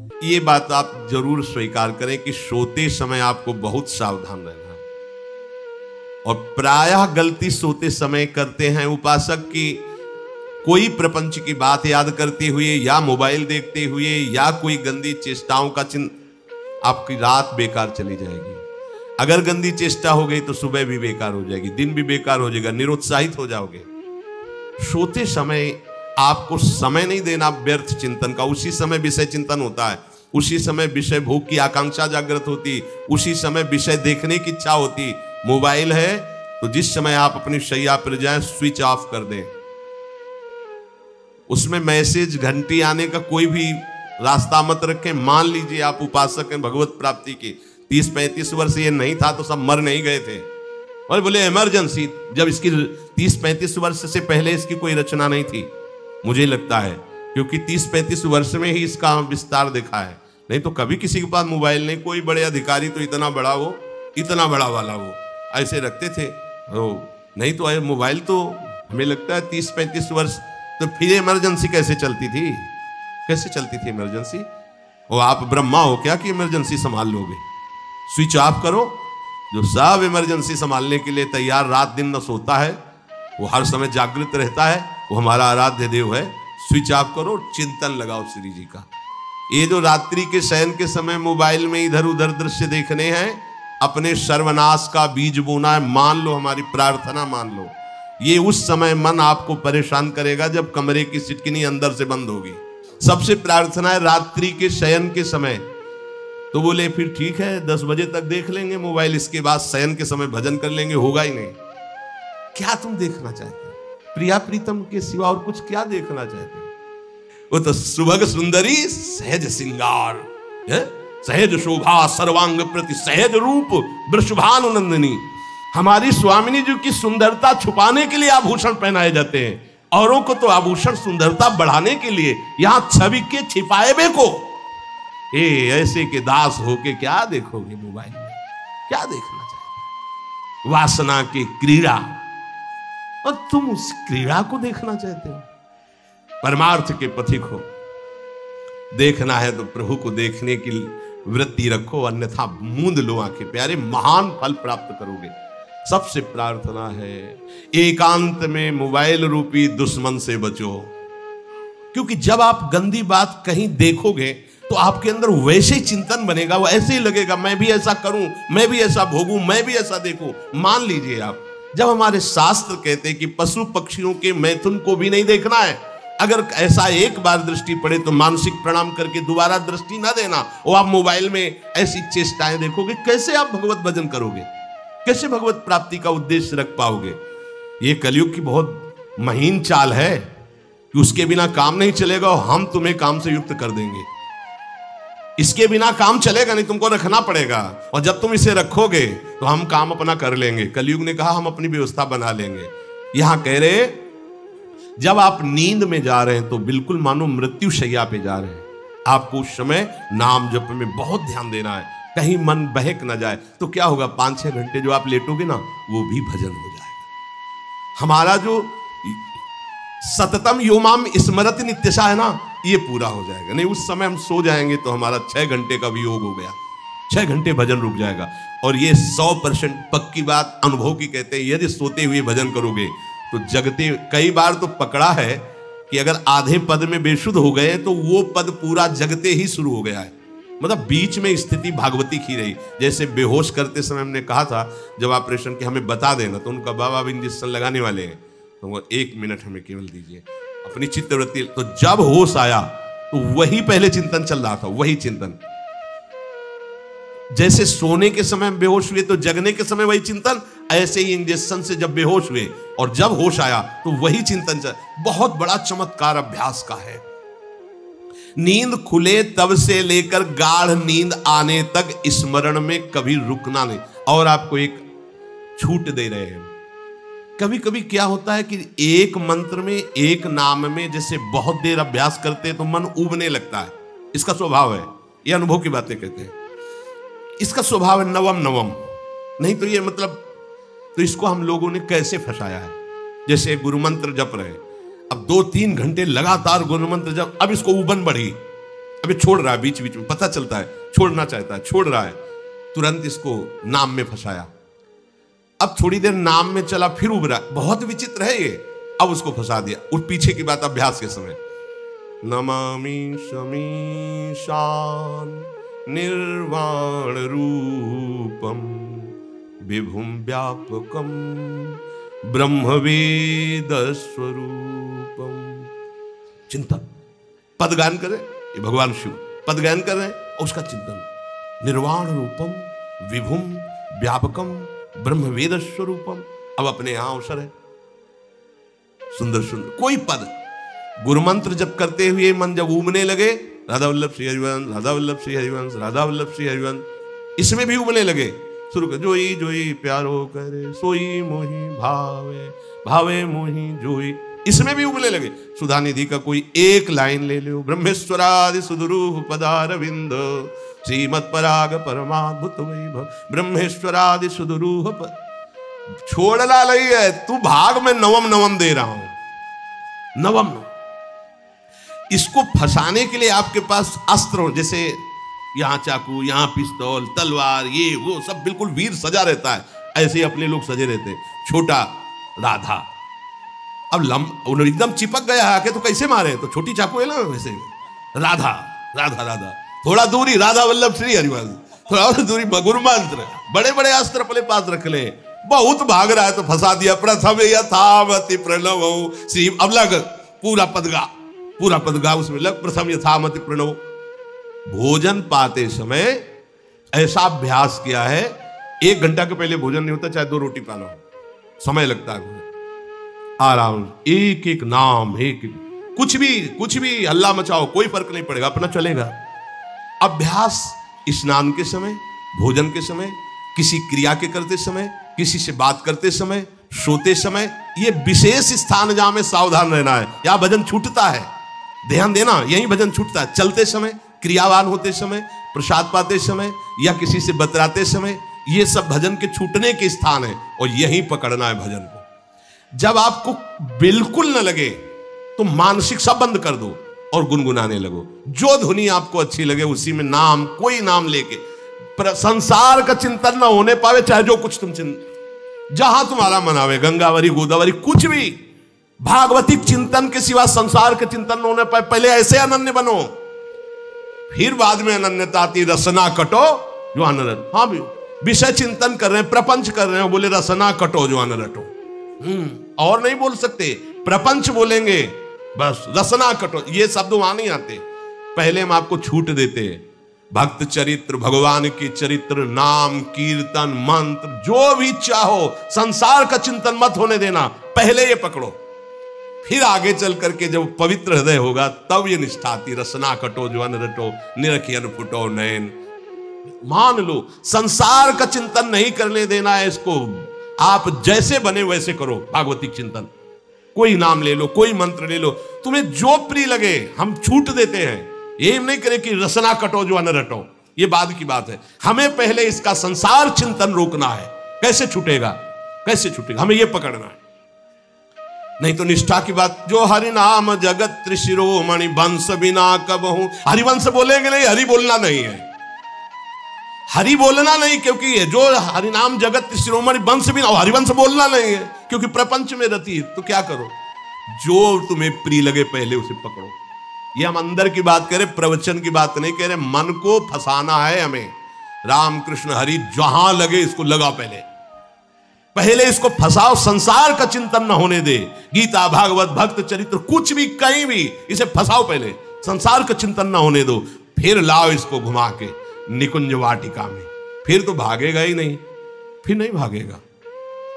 ये बात आप जरूर स्वीकार करें कि सोते समय आपको बहुत सावधान रहना है। और प्रायः गलती सोते समय करते हैं उपासक की कोई प्रपंच की बात याद करते हुए या मोबाइल देखते हुए या कोई गंदी चेष्टाओं का आपकी रात बेकार चली जाएगी। अगर गंदी चेष्टा हो गई तो सुबह भी बेकार हो जाएगी, दिन भी बेकार हो जाएगा, निरुत्साहित हो जाओगे। सोते समय आपको समय नहीं देना व्यर्थ चिंतन का। उसी समय विषय चिंतन होता है, उसी समय विषय भोग की आकांक्षा जागृत होती, उसी समय विषय देखने की इच्छा होती। मोबाइल है तो जिस समय आप अपनी शैया पर जाएं स्विच ऑफ कर दें। उसमें मैसेज घंटी आने का कोई भी रास्ता मत रखें। मान लीजिए आप उपासक हैं भगवत प्राप्ति के, 30-35 वर्ष ये नहीं था तो सब मर नहीं गए थे। और बोले इमरजेंसी, जब इसकी 30-35 वर्ष से पहले इसकी कोई रचना नहीं थी, मुझे लगता है, क्योंकि 30-35 वर्ष में ही इसका विस्तार देखा है। नहीं तो कभी किसी के पास मोबाइल नहीं। कोई बड़े अधिकारी तो इतना बड़ा वो, इतना बड़ा वाला वो ऐसे रखते थे, नहीं तो मोबाइल तो हमें लगता है 30-35 वर्ष। तो फिर इमरजेंसी कैसे चलती थी? कैसे चलती थी इमरजेंसी? और आप ब्रह्मा हो क्या कि इमरजेंसी संभाल लोगे? स्विच ऑफ करो। जो सब इमरजेंसी संभालने के लिए तैयार रात दिन न सोता है, वो हर समय जागृत रहता है, वो हमारा आराध्य देव है। स्विच ऑफ करो, चिंतन लगाओ श्री जी का। ये जो रात्रि के शयन के समय मोबाइल में इधर उधर दृश्य देखने हैं, अपने सर्वनाश का बीज बोना है। मान लो, हमारी प्रार्थना मान लो। ये उस समय मन आपको परेशान करेगा जब कमरे की सिटकिनी अंदर से बंद होगी। सबसे प्रार्थना है रात्रि के शयन के समय। तो बोले फिर ठीक है 10 बजे तक देख लेंगे मोबाइल, इसके बाद शयन के समय भजन कर लेंगे। होगा ही नहीं। क्या तुम देखना चाहते हो? प्रिया प्रीतम के सिवा और कुछ क्या देखना चाहते हो? वो तो सुभग सुंदरी सहज सिंगार, सहज शोभा सर्वांग प्रति सहज रूप वृषभानुनंदिनी। हमारी स्वामिनी जी की सुंदरता छुपाने के लिए आभूषण पहनाए जाते हैं। औरों को तो आभूषण सुंदरता बढ़ाने के लिए, यहां छवि के छिपाए बे को ऐसे के दास होके क्या देखोगे मोबाइल में? क्या देखना चाहते? वासना की क्रीड़ा, और तुम उस क्रीड़ा को देखना चाहते हो? परमार्थ के पथिक हो। देखना है तो प्रभु को देखने की वृत्ति रखो, अन्यथा मूंद लो आंखें। प्यारे, महान फल प्राप्त करोगे। सबसे प्रार्थना है एकांत में मोबाइल रूपी दुश्मन से बचो। क्योंकि जब आप गंदी बात कहीं देखोगे तो आपके अंदर वैसे ही चिंतन बनेगा, वो ऐसे ही लगेगा मैं भी ऐसा करूं, मैं भी ऐसा भोगूं, मैं भी ऐसा देखूं। मान लीजिए आप, जब हमारे शास्त्र कहते हैं कि पशु पक्षियों के मैथुन को भी नहीं देखना है, अगर ऐसा एक बार दृष्टि पड़े तो मानसिक प्रणाम करके दोबारा दृष्टि ना देना। और आप मोबाइल में ऐसी चेष्टाएं देखोगे, कैसे आप भगवत भजन करोगे? कैसे भगवत प्राप्ति का उद्देश्य रख पाओगे? ये कलयुग की बहुत महीन चाल है कि उसके बिना काम नहीं चलेगा और हम तुम्हें काम से युक्त कर देंगे। इसके बिना काम चलेगा नहीं, तुमको रखना पड़ेगा। और जब तुम इसे रखोगे तो हम काम अपना कर लेंगे। कलयुग ने कहा हम अपनी व्यवस्था बना लेंगे। यहां कह रहे जब आप नींद में जा रहे हैं तो बिल्कुल मानो मृत्यु शैया पे जा रहे हैं। आपको उस समय नाम जप में बहुत ध्यान देना है, कहीं मन बहक ना जाए। तो क्या होगा, 5-6 घंटे जो आप लेटोगे ना, वो भी भजन हो जाएगा। हमारा जो सततम योमाम स्मरति नित्यशा है ना, ये पूरा हो जाएगा। नहीं, उस समय हम सो जाएंगे तो हमारा 6 घंटे का भी योग हो गया, 6 घंटे भजन रुक जाएगा। और ये 100% पक्की बात अनुभव की कहते हैं। यदि सोते हुए भजन करोगे तो जगते, कई बार तो पकड़ा है कि अगर आधे पद में बेशुद्ध हो गए तो वो पद पूरा जगते ही शुरू हो गया है। मतलब बीच में स्थिति भागवती की रही। जैसे बेहोश करते समय हमने कहा था जब ऑपरेशन के हमें बता देना, तो उनका बाबा अब इंजेक्शन लगाने वाले हैं तो वो 1 मिनट हमें केवल दीजिए अपनी चित्तवृत्ति। तो जब होश आया तो वही पहले चिंतन चल रहा था, वही चिंतन। जैसे सोने के समय बेहोश हुए तो जगने के समय वही चिंतन, ऐसे ही इंजेक्शन से जब बेहोश हुए और जब होश आया तो वही चिंतन चल। बहुत बड़ा चमत्कार अभ्यास का है। नींद खुले तब से लेकर गाढ़ नींद आने तक स्मरण में कभी रुकना नहीं। और आपको एक छूट दे रहे हैं। कभी कभी क्या होता है कि एक मंत्र में, एक नाम में जैसे बहुत देर अभ्यास करते हैं तो मन उबने लगता है। इसका स्वभाव है, ये अनुभव की बातें कहते हैं। इसका स्वभाव है नवम नवम। नहीं तो ये मतलब, तो इसको हम लोगों ने कैसे फंसाया है। जैसे गुरु मंत्र जप रहे, अब 2-3 घंटे लगातार गुरु मंत्र जप, अब इसको उबन बढ़ी, अभी छोड़ रहा है, बीच बीच में पता चलता है छोड़ना चाहता है, छोड़ रहा है, तुरंत इसको नाम में फंसाया। अब थोड़ी देर नाम में चला, फिर उभरा, बहुत विचित्र है ये, अब उसको फंसा दिया। उस पीछे की बात अभ्यास के समय, नमामि शमीशान निर्वाण रूपम विभुम व्यापकम ब्रह्मवेद स्वरूपम। चिंतन, पदगान करें, ये भगवान शिव पदगान कर रहे हैं और उसका चिंतन, निर्वाण रूपम विभुम व्यापकम ब्रह्मवेद स्वरूपम। अब अपने यहां अवसर है, सुंदर सुंदर कोई पद, गुरु मंत्र जब करते हुए मन जब उमने लगे, राधा वल्लभ श्री हरिवंश, राधा वल्लभ श्री हरिवंश, राधा वल्लभ श्री हरिवंश, इसमें भी उमने लगे, शुरू कर, जोई जोई प्यारो करे सोई मोही भावे, भावे मोही जोई, इसमें भी उबले लगे। सुधा निधि का कोई एक लाइन ले लो, ब्रह्मेश्वरादि सुदरूह पदारविंद श्रीमत् पराग परमाद्भुत वैभव, ब्रह्मेश्वरादि सुदरूह छोड़ना नहीं है, तू भाग में नवम नवम दे रहा हूं, नवम नवम। इसको फंसाने के लिए आपके पास अस्त्र हो, जैसे यहां चाकू, यहां पिस्तौल, तलवार, ये वो सब बिल्कुल वीर सजा रहता है, ऐसे ही अपने लोग सजे रहते हैं। छोटा राधा अब एकदम चिपक गया आके तो कैसे मारे, तो छोटी चाकू है ना, वैसे राधा राधा राधा, थोड़ा दूरी राधा वल्लभ श्री हरिवंश, थोड़ा और दूरी गुरु मंत्र, बड़े बड़े अस्त्र अपने पास रख ले, बहुत भाग रहा है तो फंसा दिया। प्रथम यथामति प्रणव श्री, अब लग पूरा पदगा, पूरा पदगा उसमें लग, प्रथम यथामति प्रणव। भोजन पाते समय ऐसा अभ्यास किया है, 1 घंटा के पहले भोजन नहीं होता, चाहे 2 रोटी पा लो, समय लगता है भोजन, आराम, एक एक नाम, एक कुछ भी हल्ला मचाओ, कोई फर्क नहीं पड़ेगा, अपना चलेगा। अभ्यास स्नान के समय, भोजन के समय, किसी क्रिया के करते समय, किसी से बात करते समय, सोते समय, ये विशेष स्थान जहां में सावधान रहना है, यहां भजन छूटता है, ध्यान देना, यही भजन छूटता है। चलते समय, क्रियावान होते समय, प्रसाद पाते समय या किसी से बतराते समय, ये सब भजन के छूटने के स्थान है और यही पकड़ना है भजन को। जब आपको बिल्कुल न लगे तो मानसिक सब बंद कर दो और गुनगुनाने लगो, जो धुनी आपको अच्छी लगे उसी में नाम, कोई नाम लेके, संसार का चिंतन ना होने पावे, चाहे जो कुछ तुम जहां तुम्हारा मन आवे, गंगावरी गोदावरी कुछ भी, भागवतिक चिंतन के सिवा संसार के चिंतन न होने पाए, पहले ऐसे अनन्य बनो, फिर बाद में अनन्यता आती, रसना कटो जो अनर। हाँ भी विषय चिंतन कर रहे हैं, प्रपंच कर रहे हैं, बोले रसना कटो जो अनर रटो, और नहीं बोल सकते, प्रपंच बोलेंगे बस, रसना कटो, ये शब्द वहां नहीं आते। पहले हम आपको छूट देते, भक्त चरित्र, भगवान की चरित्र, नाम कीर्तन मंत्र, जो भी चाहो, संसार का चिंतन मत होने देना, पहले ये पकड़ो, फिर आगे चल करके जब पवित्र हृदय होगा तब ये निष्ठा आती, रसना कटो जो अन रटो, निरखियन फुटो नयन। मान लो संसार का चिंतन नहीं करने देना है इसको, आप जैसे बने वैसे करो भागवतिक चिंतन, कोई नाम ले लो, कोई मंत्र ले लो, तुम्हें जो प्रिय लगे, हम छूट देते हैं। ये नहीं करे कि रसना कटो जो अन रटो, ये बाद की बात है, हमें पहले इसका संसार चिंतन रोकना है। कैसे छूटेगा, कैसे छूटेगा, हमें ये पकड़ना है, नहीं तो निष्ठा की बात। जो हरि नाम जगत त्रिशिरोमणि वंश बिना कबहू, हरिवंश बोलेंगे नहीं, हरि बोलना नहीं है, हरि बोलना नहीं, क्योंकि जो हरिनाम जगत शिरोमणि वंश बिना, हरिवंश बोलना नहीं है क्योंकि प्रपंच में रति है। तो क्या करो, जो तुम्हें प्रिय लगे पहले उसे पकड़ो। ये हम अंदर की बात करें, प्रवचन की बात नहीं कह रहे, मन को फंसाना है हमें। राम कृष्ण हरि जहां लगे इसको लगा, पहले इसको फंसाओ, संसार का चिंतन न होने दे। गीता भागवत भक्त चरित्र कुछ भी कहीं भी इसे फंसाओ, पहले संसार का चिंतन न होने दो, फिर लाओ इसको घुमा के निकुंज वाटिका में, फिर तो भागेगा ही नहीं, फिर नहीं भागेगा।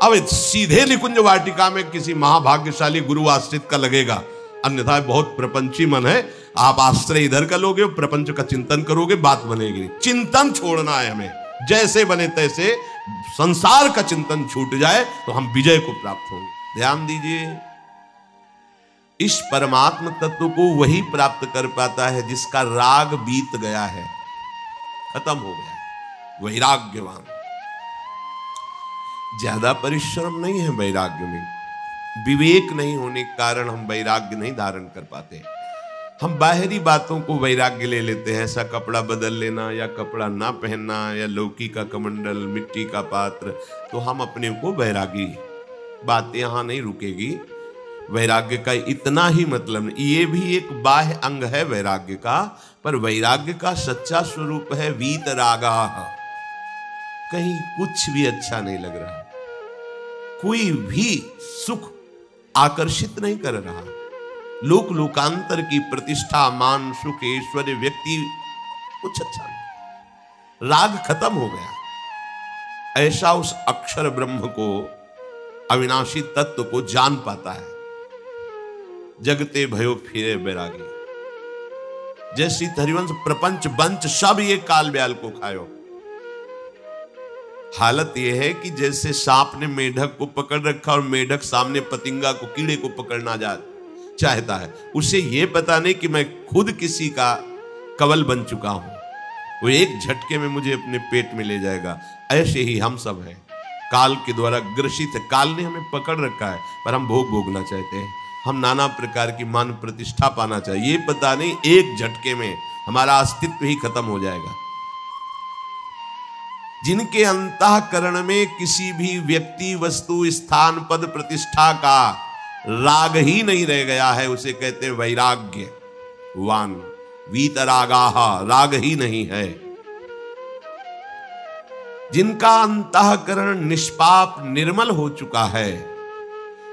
अब सीधे निकुंज वाटिका में किसी महाभाग्यशाली गुरु आश्रित का लगेगा, अन्यथा बहुत प्रपंची मन है, आप आश्रय इधर का लोगे, प्रपंच का चिंतन करोगे, बात बनेगी। चिंतन छोड़ना है हमें, जैसे बने तैसे संसार का चिंतन छूट जाए तो हम विजय को प्राप्त होंगे। ध्यान दीजिए, इस परमात्म तत्व को वही प्राप्त कर पाता है जिसका राग बीत गया है, खत्म हो गया है, वैराग्यवान। ज्यादा परिश्रम नहीं है वैराग्य में, विवेक नहीं होने के कारण हम वैराग्य नहीं धारण कर पाते। हम बाहरी बातों को वैराग्य ले लेते हैं, ऐसा कपड़ा बदल लेना या कपड़ा ना पहनना या लौकी का कमंडल, मिट्टी का पात्र, तो हम अपने को वैरागी। बात यहां नहीं रुकेगी। वैराग्य का इतना ही मतलब नहीं, ये भी एक बाह्य अंग है वैराग्य का, पर वैराग्य का सच्चा स्वरूप है वीतरागा। कहीं कुछ भी अच्छा नहीं लग रहा, कोई भी सुख आकर्षित नहीं कर रहा, लोक लोकांतर की प्रतिष्ठा, मान, सुख, ऐश्वर्य, व्यक्ति, कुछ अच्छा नहीं, राग खत्म हो गया। ऐसा उस अक्षर ब्रह्म को, अविनाशी तत्व को जान पाता है। जगते भयो फिरे बैरागी, जैसी हरिवंश प्रपंच बंच सब ये काल ब्याल को खायो। हालत यह है कि जैसे सांप ने मेढक को पकड़ रखा और मेढक सामने पतिंगा को, कीड़े को पकड़ना चाहता है, उसे यह पता नहीं कि मैं खुद किसी का कवल बन चुका हूं, वो एक झटके में मुझे अपने पेट में ले जाएगा। ऐसे ही हम सब हैं, काल के द्वारा ग्रसित है। काल ने हमें पकड़ रखा है, पर हम भोग भोगना चाहते हैं, हम नाना प्रकार की मान प्रतिष्ठा पाना चाहिए। ये पता नहीं एक झटके में हमारा अस्तित्व ही खत्म हो जाएगा। जिनके अंतःकरण में किसी भी व्यक्ति, वस्तु, स्थान, पद, प्रतिष्ठा का राग ही नहीं रह गया है, उसे कहते हैं वैराग्यवान। वीतरागाः, राग ही नहीं है। जिनका अंतःकरण निष्पाप निर्मल हो चुका है,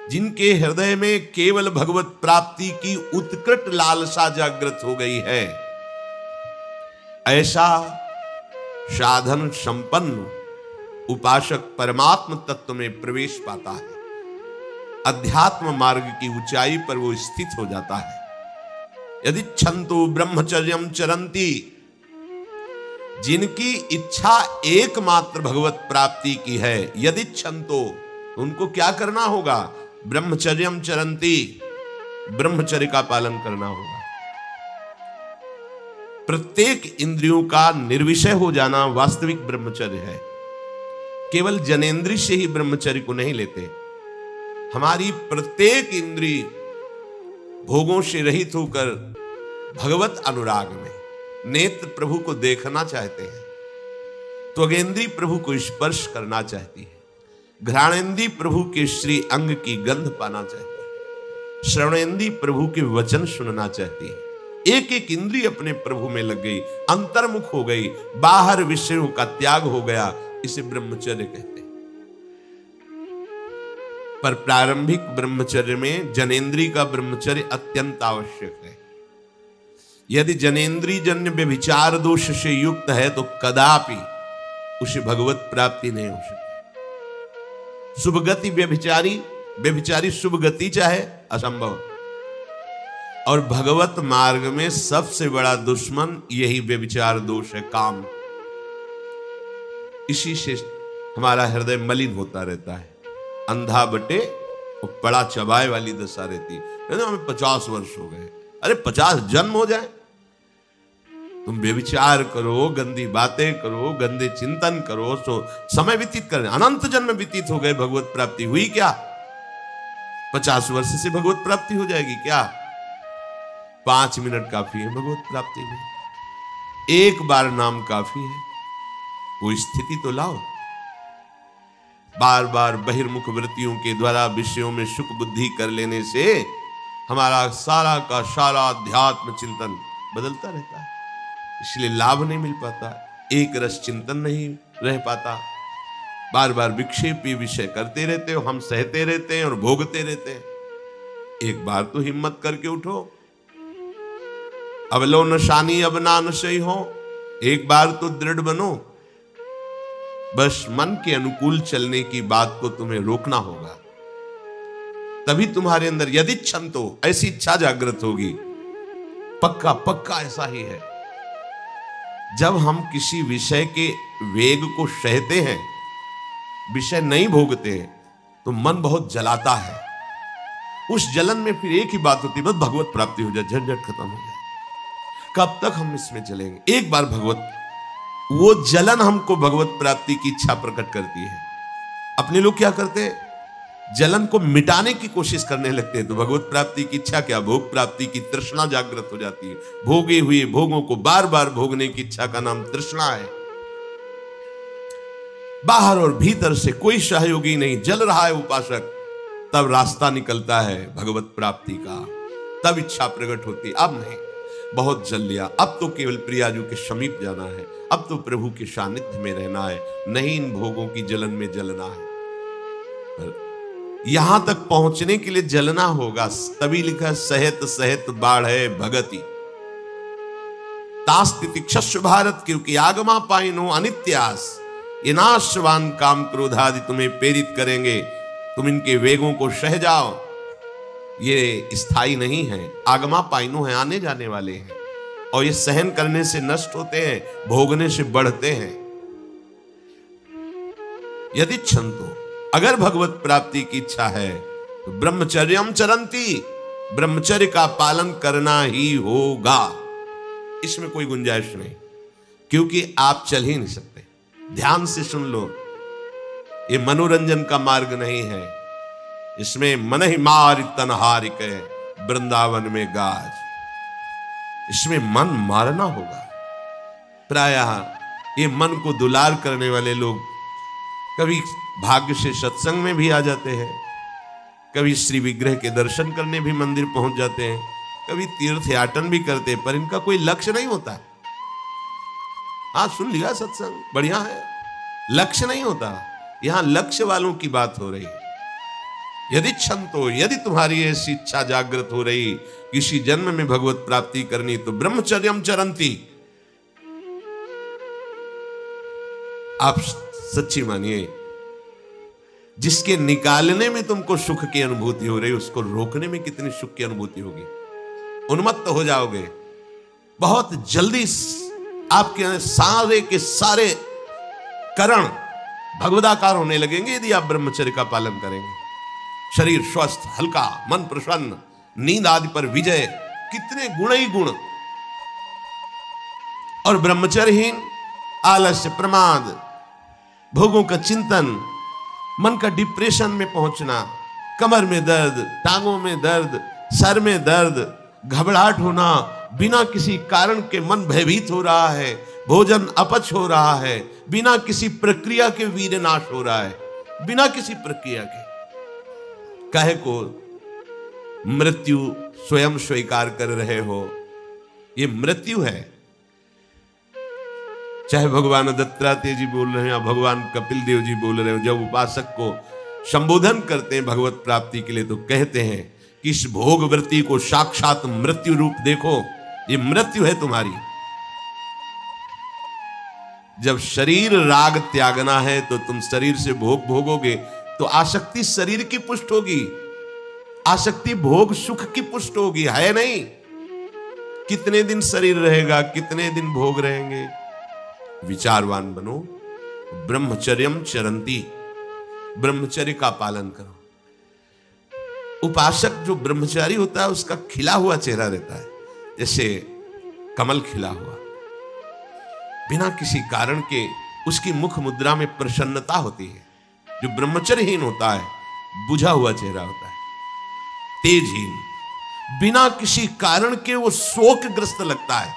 जिनके हृदय में केवल भगवत प्राप्ति की उत्कट लालसा जागृत हो गई है, ऐसा साधन संपन्न उपासक परमात्म तत्व में प्रवेश पाता है। अध्यात्म मार्ग की ऊंचाई पर वो स्थित हो जाता है। यदि छंतु ब्रह्मचर्यम चरंती, जिनकी इच्छा एकमात्र भगवत प्राप्ति की है, यदि छंतो, उनको क्या करना होगा? ब्रह्मचर्यम चरंती, ब्रह्मचर्य का पालन करना होगा। प्रत्येक इंद्रियों का निर्विषय हो जाना वास्तविक ब्रह्मचर्य है। केवल जनेंद्रिय से ही ब्रह्मचर्य को नहीं लेते। हमारी प्रत्येक इंद्रिय भोगों से रहित होकर भगवत अनुराग में, नेत्र प्रभु को देखना चाहते हैं, त्वगेंद्रिय प्रभु को स्पर्श करना चाहती है, घ्राणेंद्रिय प्रभु के श्री अंग की गंध पाना चाहती है, श्रवणेंद्रिय प्रभु के वचन सुनना चाहती है। एक एक इंद्रिय अपने प्रभु में लग गई, अंतर्मुख हो गई, बाहर विषयों का त्याग हो गया। इसे ब्रह्मचर्य कहते हैं। पर प्रारंभिक ब्रह्मचर्य में जनेंद्रिय का ब्रह्मचर्य अत्यंत आवश्यक है। यदि जनेंद्रिय जन्य व्यभिचार दोष से युक्त है तो कदापि उसे भगवत प्राप्ति नहीं हो सकती। शुभ गति व्यभिचारी शुभ गति चाहे, असंभव। और भगवत मार्ग में सबसे बड़ा दुश्मन यही व्यभिचार दोष है, काम। इसी से हमारा हृदय मलिन होता रहता है, अंधा बटे और बड़ा चबाए वाली दशा रहती है। हमें 50 वर्ष हो गए, अरे 50 जन्म हो जाए, तुम व्यभिचार करो, गंदी बातें करो, गंदे चिंतन करो, तो समय व्यतीत करें। अनंत जन्म व्यतीत हो गए, भगवत प्राप्ति हुई क्या? 50 वर्ष से भगवत प्राप्ति हो जाएगी क्या? 5 मिनट काफी है भगवत प्राप्ति में। एक बार नाम काफी है, वो स्थिति तो लाओ। बार बार बहिर्मुख वृत्तियों के द्वारा विषयों में सुख बुद्धि कर लेने से हमारा सारा का सारा अध्यात्म चिंतन बदलता रहता है, इसलिए लाभ नहीं मिल पाता, एक रस चिंतन नहीं रह पाता। बार बार विक्षेपी विषय करते रहते हो, हम सहते रहते हैं और भोगते रहते हैं। एक बार तो हिम्मत करके उठो, अब लो नशानी अब ना नशई हो, एक बार तो दृढ़ बनो। बस मन के अनुकूल चलने की बात को तुम्हें रोकना होगा, तभी तुम्हारे अंदर यदि क्षमतो, ऐसी इच्छा जागृत होगी। पक्का पक्का ऐसा ही है। जब हम किसी विषय के वेग को सहते हैं, विषय नहीं भोगते हैं, तो मन बहुत जलाता है। उस जलन में फिर एक ही बात होती है, बस भगवत प्राप्ति हो जाए, झंझट खत्म हो जाए। कब तक हम इसमें चलेंगे? एक बार भगवत, वो जलन हमको भगवत प्राप्ति की इच्छा प्रकट करती है। अपने लोग क्या करते हैं? जलन को मिटाने की कोशिश करने लगते हैं, तो भगवत प्राप्ति की इच्छा क्या, भोग प्राप्ति की तृष्णा जागृत हो जाती है। भोगे हुए भोगों को बार बार भोगने की इच्छा का नाम तृष्णा है। बाहर और भीतर से कोई सहयोगी नहीं, जल रहा है उपासक, तब रास्ता निकलता है भगवत प्राप्ति का, तब इच्छा प्रकट होती। अब नहीं, बहुत जल लिया, अब तो केवल प्रियाजू के समीप जाना है, अब तो प्रभु के सानिध्य में रहना है, नहीं इन भोगों की जलन में जलना है। यहां तक पहुंचने के लिए जलना होगा, तभी लिखा सहित सहित बाढ़े भगति तास्तिति क्षस्व भारत, क्योंकि आगमा पाइनो अनित्यास, ये नाशवान काम क्रोधादि तुम्हें प्रेरित करेंगे, तुम इनके वेगों को सह जाओ, ये स्थायी नहीं है। आगमा पाइनो है, आने जाने वाले हैं, और ये सहन करने से नष्ट होते हैं, भोगने से बढ़ते हैं। यदि क्षंतो, अगर भगवत प्राप्ति की इच्छा है तो ब्रह्मचर्यम चरंती, ब्रह्मचर्य का पालन करना ही होगा, इसमें कोई गुंजाइश नहीं, क्योंकि आप चल ही नहीं सकते। ध्यान से सुन लो, ये मनोरंजन का मार्ग नहीं है, इसमें मन ही मार तनहारिक वृंदावन में गाज, इसमें मन मारना होगा। प्रायः ये मन को दुलार करने वाले लोग कभी भाग्य से सत्संग में भी आ जाते हैं, कभी श्री विग्रह के दर्शन करने भी मंदिर पहुंच जाते हैं, कभी तीर्थ याटन भी करते हैं, पर इनका कोई लक्ष्य नहीं होता। हाँ, सुन लिया सत्संग, बढ़िया है, लक्ष्य नहीं होता। यहां लक्ष्य वालों की बात हो रही है। यदि क्षंतो, यदि तुम्हारी ऐसी इच्छा जागृत हो रही किसी जन्म में भगवत प्राप्ति करनी, तो ब्रह्मचर्यम चरंती, आप सच्ची मानिए, जिसके निकालने में तुमको सुख की अनुभूति हो रही, उसको रोकने में कितनी सुख की अनुभूति होगी। उन्मत्त हो जाओगे, बहुत जल्दी आपके सारे के सारे करण भगवदाकार होने लगेंगे यदि आप ब्रह्मचर्य का पालन करेंगे। शरीर स्वस्थ, हल्का, मन प्रसन्न, नींद आदि पर विजय, कितने गुण ही गुण। और ब्रह्मचर्यहीन आलस्य, प्रमाद, भोगों का चिंतन, मन का डिप्रेशन में पहुंचना, कमर में दर्द, टांगों में दर्द, सर में दर्द, घबराहट होना, बिना किसी कारण के मन भयभीत हो रहा है, भोजन अपच हो रहा है, बिना किसी प्रक्रिया के वीर नाश हो रहा है, बिना किसी प्रक्रिया के। काहे को मृत्यु स्वयं स्वीकार कर रहे हो, ये मृत्यु है। चाहे भगवान दत्तात्रेय जी बोल रहे हैं या भगवान कपिल देव जी बोल रहे हो, जब उपासक को संबोधन करते हैं भगवत प्राप्ति के लिए, तो कहते हैं कि इस भोग वृत्ति को साक्षात मृत्यु रूप देखो, ये मृत्यु है तुम्हारी। जब शरीर राग त्यागना है तो तुम शरीर से भोग भोगोगे, तो आसक्ति शरीर की पुष्ट होगी, आसक्ति भोग सुख की पुष्ट होगी, है नहीं। कितने दिन शरीर रहेगा, कितने दिन भोग रहेंगे। विचारवान बनो, ब्रह्मचर्यम चरंती, ब्रह्मचर्य का पालन करो। उपासक जो ब्रह्मचारी होता है उसका खिला हुआ चेहरा रहता है, जैसे कमल खिला हुआ, बिना किसी कारण के उसकी मुख मुद्रा में प्रसन्नता होती है। जो ब्रह्मचर्यहीन होता है बुझा हुआ चेहरा होता है, तेजहीन, बिना किसी कारण के वो शोकग्रस्त लगता है।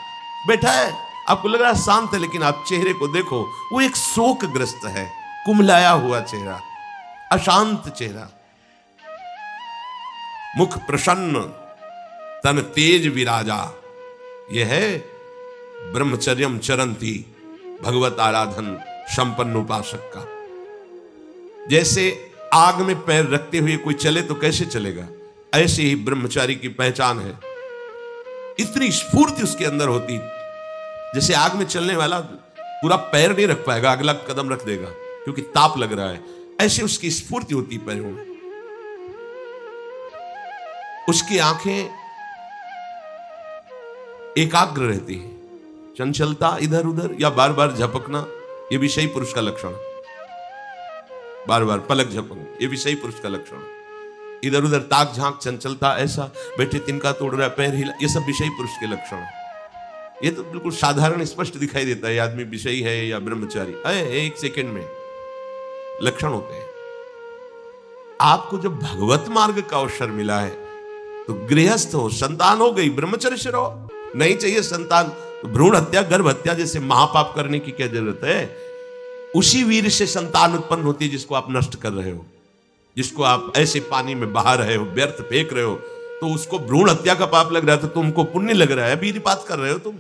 बैठा है, आपको लग रहा है शांत है, लेकिन आप चेहरे को देखो, वो एक शोकग्रस्त है, कुम्हलाया हुआ चेहरा, अशांत चेहरा, मुख प्रसन्न, तन तेज विराजा। यह है ब्रह्मचर्यम चरंती, भगवत आराधन संपन्न उपासक का। जैसे आग में पैर रखते हुए कोई चले तो कैसे चलेगा, ऐसे ही ब्रह्मचारी की पहचान है। इतनी स्फूर्ति उसके अंदर होती, जैसे आग में चलने वाला पूरा पैर नहीं रख पाएगा, अगला कदम रख देगा क्योंकि ताप लग रहा है, ऐसे उसकी स्फूर्ति होती पैरों में। उसकी आंखें एकाग्र रहती है, चंचलता इधर उधर या बार बार झपकना यह विषयी पुरुष का लक्षण, बार बार पलक झपकना यह विषयी पुरुष का लक्षण, इधर उधर ताक झांक चंचलता, ऐसा बैठे तिनका तोड़ रहा है, पैर हिला, ये सब विषयी पुरुष के लक्षण है। ये तो बिल्कुल साधारण स्पष्ट दिखाई देता है आदमी विषयी है या ब्रह्मचारी, एक सेकंड में लक्षण होते हैं। आपको जब भगवत मार्ग का अवसर मिला है तो गृहस्थ हो, संतान हो गई, ब्रह्मचर्य से रहो। नहीं चाहिए संतान तो भ्रूण हत्या, गर्भ हत्या जैसे महापाप करने की क्या जरूरत है? उसी वीर से संतान उत्पन्न होती है जिसको आप नष्ट कर रहे हो, जिसको आप ऐसे पानी में बहा रहे हो, व्यर्थ फेंक रहे हो, तो उसको भ्रूण हत्या का पाप लग रहा है, तो तुमको पुण्य लग रहा है, वीरपात कर रहे हो तुम।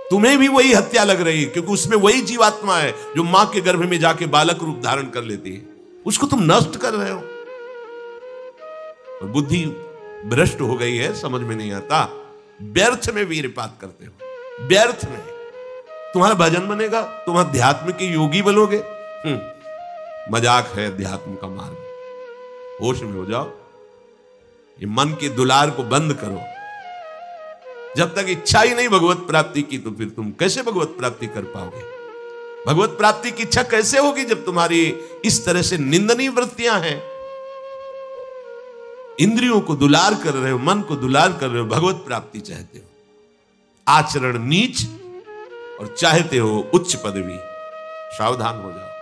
तुम्हें भी वही हत्या लग रही है, क्योंकि उसमें वही जीवात्मा है जो मां के गर्भ में जाके बालक रूप धारण कर लेती है, उसको तुम नष्ट कर रहे हो। और बुद्धि भ्रष्ट हो गई है, समझ में नहीं आता, व्यर्थ में वीरपात करते हो, व्यर्थ में। तुम्हारा भजन बनेगा, तुम अध्यात्म के योगी बनोगे, मजाक है अध्यात्म का मार्ग। होश में हो जाओ, ये मन के दुलार को बंद करो। जब तक इच्छा ही नहीं भगवत प्राप्ति की, तो फिर तुम कैसे भगवत प्राप्ति कर पाओगे? भगवत प्राप्ति की इच्छा कैसे होगी जब तुम्हारी इस तरह से निंदनीय वृत्तियां हैं? इंद्रियों को दुलार कर रहे हो, मन को दुलार कर रहे हो, भगवत प्राप्ति चाहते हो, आचरण नीच और चाहते हो उच्च पदवी। सावधान हो जाओ।